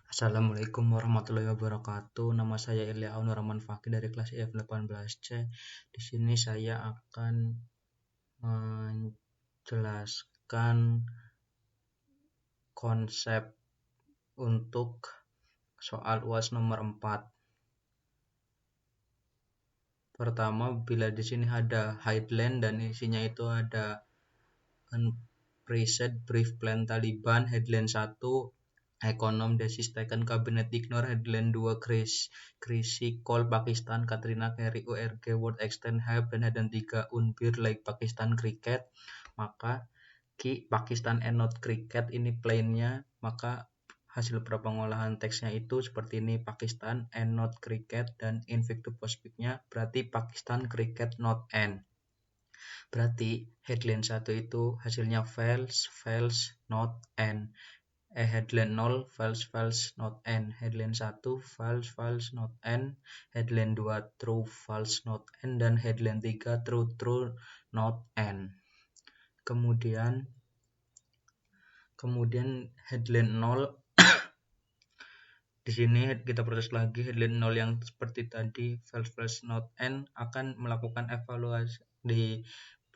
Assalamualaikum warahmatullahi wabarakatuh. Nama saya Ilya Aunur Rahman Fakih dari kelas IF18C. Di sini saya akan menjelaskan konsep untuk soal UAS nomor 4. Pertama, bila di sini ada headline dan isinya itu ada preset brief plan Taliban, headline 1 Ekonom Desis Taken Cabinet Ignore, headline 2 Krisi Call Pakistan Katrina Carry URG World Extend Hype, dan headline 3 Unbir Like Pakistan Cricket. Maka Pakistan and not cricket ini plainnya, maka hasil pengolahan teksnya itu seperti ini: Pakistan and not cricket, dan invictus postfixnya berarti Pakistan cricket not and. Berarti headline 1 itu hasilnya false not and. Headline 0 false not and. Headline 1 false not and. Headline 2 true false not and, dan headline 3 true not and. Kemudian headline 0 di sini kita proses lagi. Headline 0 yang seperti tadi false not and akan melakukan evaluasi di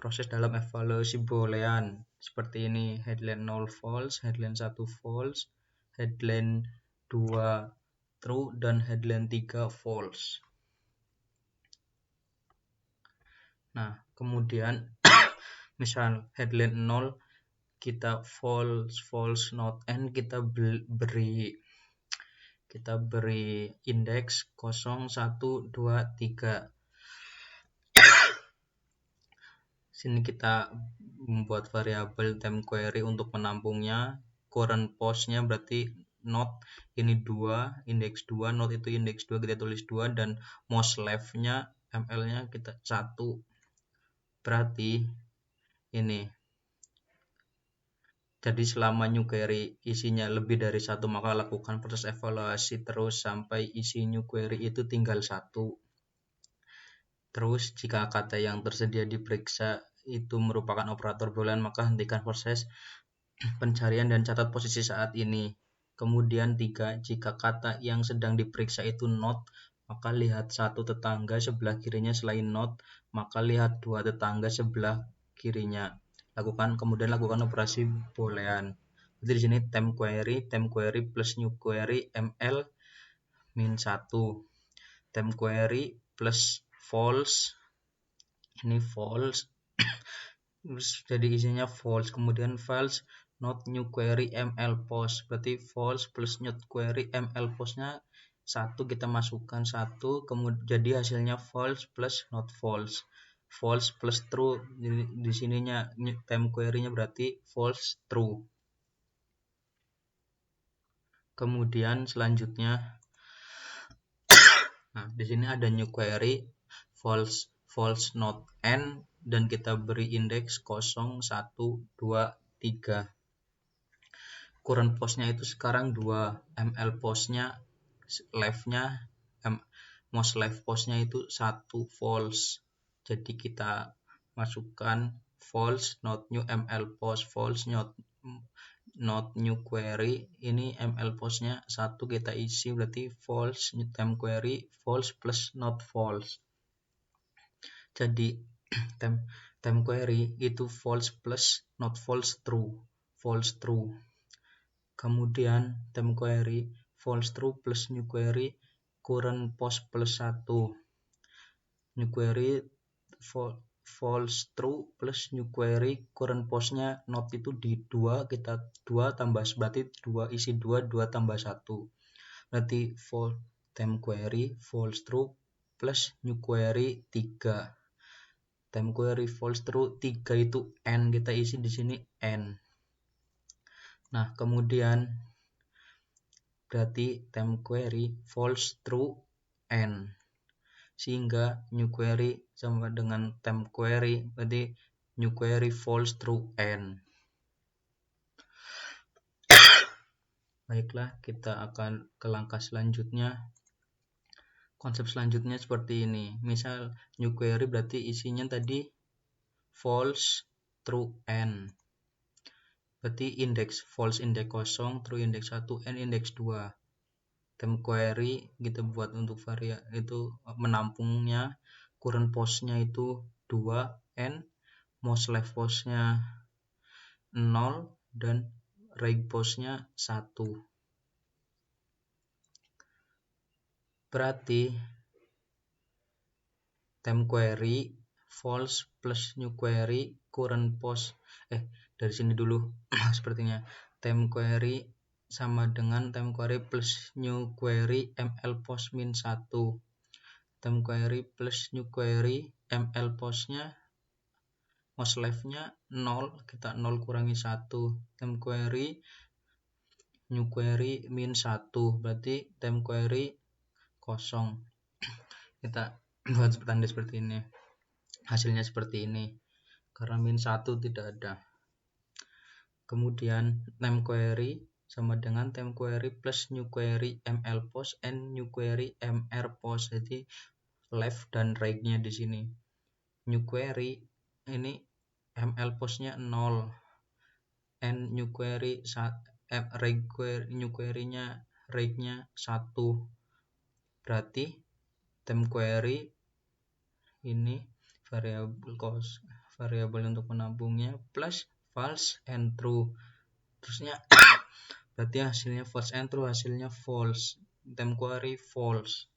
proses dalam evaluasi boolean seperti ini: headline 0 false, headline 1 false, headline 2 true, dan headline 3 false. Nah, kemudian misal headline 0 kita false not and, kita beri indeks 0, 1, 2, 3. Sini kita membuat variabel time query untuk menampungnya. Current postnya berarti not ini 2, indeks 2, not itu indeks 2, kita tulis 2, dan most left-nya ml-nya kita 1. Berarti ini. Jadi selama new query isinya lebih dari 1, maka lakukan proses evaluasi terus sampai isi new query itu tinggal 1. Terus jika kata yang tersedia diperiksa itu merupakan operator boolean, maka hentikan proses pencarian dan catat posisi saat ini. Kemudian 3, jika kata yang sedang diperiksa itu not, maka lihat 1 tetangga sebelah kirinya selain not, maka lihat 2 tetangga sebelah kirinya. Kemudian lakukan operasi boolean. Jadi di sini temp query plus new query ml min 1. Temp query plus false, ini false. Jadi isinya false. Kemudian false not new query ml post, berarti false plus new query ml postnya 1, kita masukkan 1, kemudian jadi hasilnya false plus not false. False plus true, di sininya temp query-nya berarti false true. Kemudian selanjutnya, nah di sini ada new query false not and, dan kita beri indeks 0, 1, 2, 3. Current postnya itu sekarang 2, ml postnya left-nya most left postnya itu 1 false. Jadi kita masukkan false not new ml post, false not new query, ini ml postnya 1 kita isi, berarti false new temp query false plus not false. Jadi temp query itu false plus not false true, false true. Kemudian temp query false true plus new query current post plus 1. New query false true plus new query current postnya not itu di 2, kita 2 tambah, berarti 2 isi 2, 2 tambah 1. Berarti temp query false true plus new query 3. Temp query false true 3 itu n, kita isi di sini n. Nah, kemudian berarti temp query false true n, sehingga new query sama dengan temp query, berarti new query false true n. Baiklah, kita akan ke langkah selanjutnya. Konsep selanjutnya seperti ini. Misal new query berarti isinya tadi false true n. Berarti indeks false indeks 0, true indeks 1, n indeks 2. Temp query kita buat untuk itu menampungnya, current postnya itu 2 n, most left postnya 0 dan right postnya 1. Berarti temp query false plus new query current post dari sini dulu sepertinya. Temp query sama dengan temp query plus new query ml post min 1. Temp query plus new query ml postnya most left-nya 0, kita 0 kurangi 1. Temp query new query min 1, berarti temp query kosong. Kita buat tanda seperti ini, hasilnya seperti ini karena min 1 tidak ada. Kemudian temp query sama dengan temp query plus new query ml post and new query mr post. Jadi left dan right-nya di sini. New query ini ml postnya 0 and new query right query, new query-nya right-nya 1. Berarti temp query ini variabel untuk penampungnya plus false and true. Terusnya berarti hasilnya false and true, hasilnya false. Temp query false.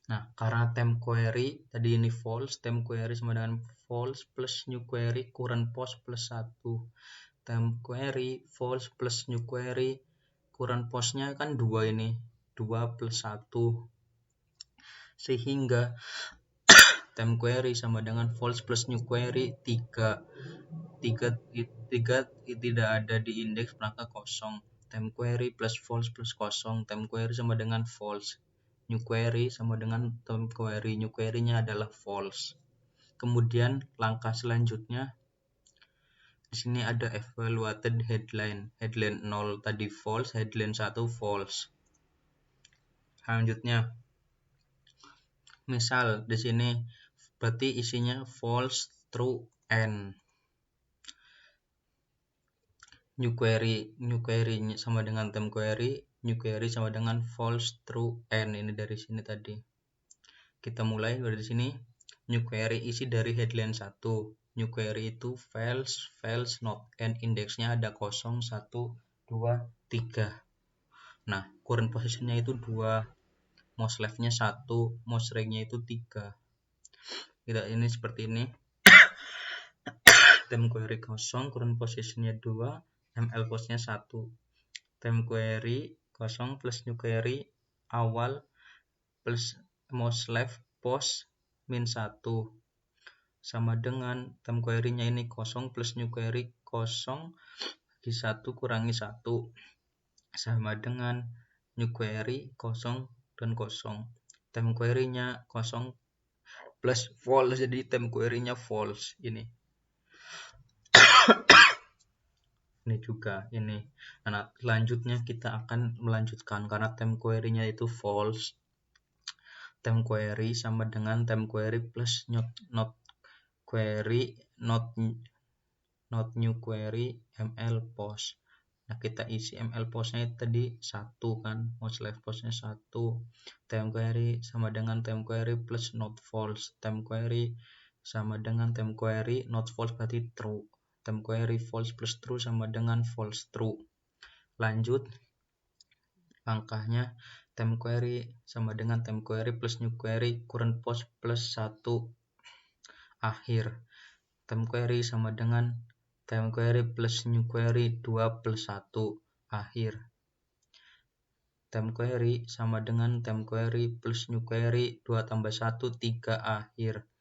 Nah, karena temp query tadi ini false, temp query sama dengan false plus new query current post plus 1. Temp query false plus new query current postnya kan 2 ini, 2 plus 1. Sehingga temp query sama dengan false plus new query 3 tidak ada di indeks perangkat kosong. Temp query plus false plus kosong, temp query sama dengan false. New query sama dengan temp query, new query-nya adalah false. Kemudian langkah selanjutnya di sini ada evaluated headline. Headline 0 tadi false, headline 1 false. Selanjutnya misal di sini berarti isinya false, true, and. New query sama dengan temp query, new query sama dengan false, true, and. Ini dari sini tadi. Kita mulai dari sini. New query isi dari headline 1. New query itu false, not, and indeksnya ada 0, 1, 2, 3. Nah, current positionnya itu 2, most left-nya 1, most right-nya itu 3. Kita ini seperti ini. Temp query kosong, current positionnya 2, ml postnya 1. Temp query kosong plus new query awal plus most left post min 1 sama dengan temp query-nya ini kosong plus new query kosong di 1 kurangi 1 sama dengan new query kosong dan kosong. Temp query-nya kosong plus false, jadi temp query-nya false ini. Ini juga ini. Nah, selanjutnya kita akan melanjutkan karena temp query-nya itu false. Temp query sama dengan temp query plus not query not new query ml post. Nah, kita isi ml postnya tadi 1 kan, most left postnya 1. Temp query sama dengan temp query plus not false. Temp query sama dengan temp query not false berarti true. Temp query false plus true sama dengan false true. Lanjut langkahnya, temp query sama dengan temp query plus new query current post plus 1 akhir. Temp query sama dengan temp query plus new query 2 plus 1 akhir. Temp query sama dengan temp query plus new query 2 tambah 1 3 akhir.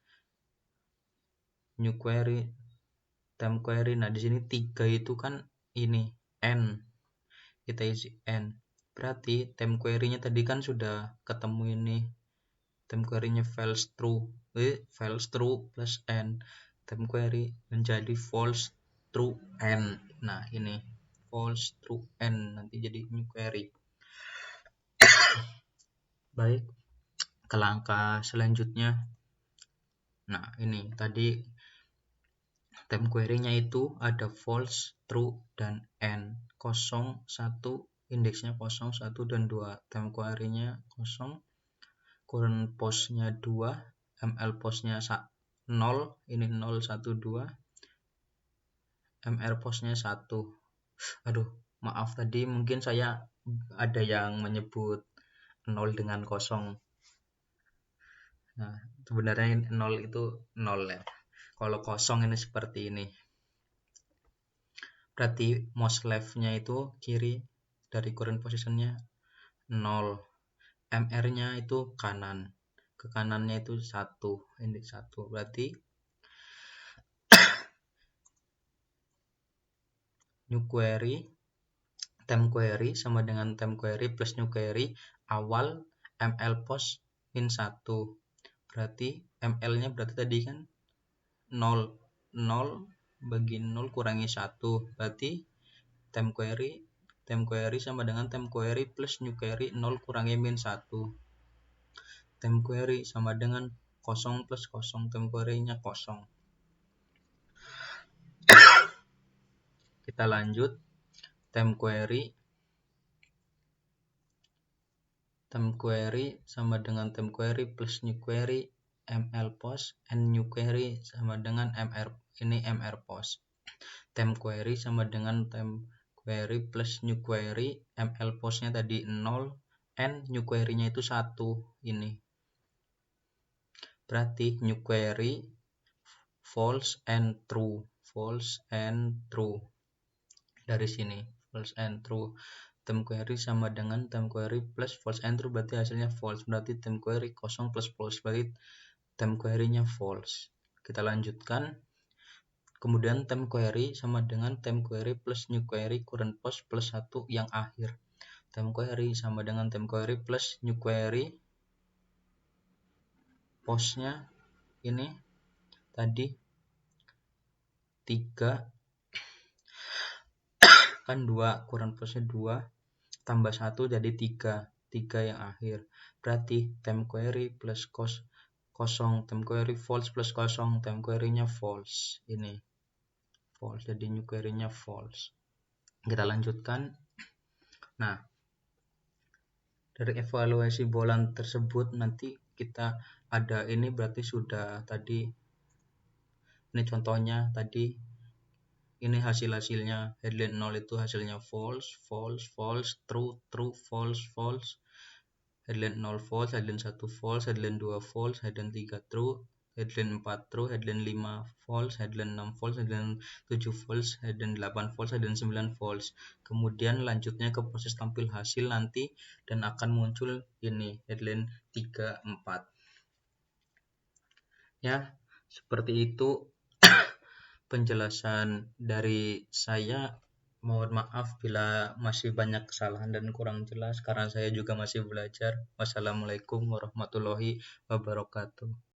New query temp query, nah di sini 3 itu kan ini n, kita isi n. Berarti temp query-nya tadi kan sudah ketemu ini, temp query-nya false true plus n. Temp query menjadi false true n. Nah ini false true n, nanti jadi new query. Baik, ke langkah selanjutnya. Nah ini tadi temp query-nya itu ada false, true, dan n. 0, 1 indeksnya 0, 1, dan 2, time query-nya 0, current post-nya 2, ML post-nya 0, ini 0, 1, 2, MR post-nya 1. Aduh, maaf tadi mungkin saya ada yang menyebut 0 dengan 0. Nah, sebenarnya 0 itu 0 ya. Kalau 0 ini seperti ini. Berarti most left-nya itu kiri dari current position-nya 0. MR-nya itu kanan. Ke kanannya itu 1. Ini 1. Berarti new query, time query sama dengan time query plus new query awal ML post min 1. Berarti ML-nya berarti tadi kan 0. 0 bagi 0 kurangi 1. Berarti time query sama dengan time query plus new query 0 kurangi min 1. Time query sama dengan 0 plus 0. Time query-nya 0. Kita lanjut. Time query sama dengan time query plus new query ML post and new query sama dengan MR post. Time query sama dengan time query plus new query ML post-nya tadi 0 and new query-nya itu 1 ini. Berarti new query false and true. Dari sini false and true. Time query sama dengan time query plus false and true, berarti hasilnya false. Berarti time query 0 plus false, berarti time query-nya false. Kita lanjutkan. Kemudian time query sama dengan time query plus new query current post plus 1 yang akhir. Time query sama dengan time query plus new query postnya ini tadi 3 kan 2, current postnya 2 tambah 1 jadi 3 yang akhir. Berarti time query plus 0, time query false plus 0, time query-nya false. Ini false, jadi new query-nya false. Kita lanjutkan. Nah, dari evaluasi bolan tersebut nanti kita ada ini berarti sudah tadi ini contohnya tadi ini hasilnya headline 0 itu hasilnya false, true, false, headline 0 false, headline 1 false, headline 2 false, headline 3 true, headline 4 true, headline 5 false, headline 6 false, headline 7 false, headline 8 false, headline 9 false. Kemudian lanjutnya ke proses tampil hasil nanti dan akan muncul ini headline 3, 4. Ya, seperti itu penjelasan dari saya. Mohon maaf bila masih banyak kesalahan dan kurang jelas karena saya juga masih belajar. Wassalamualaikum warahmatullahi wabarakatuh.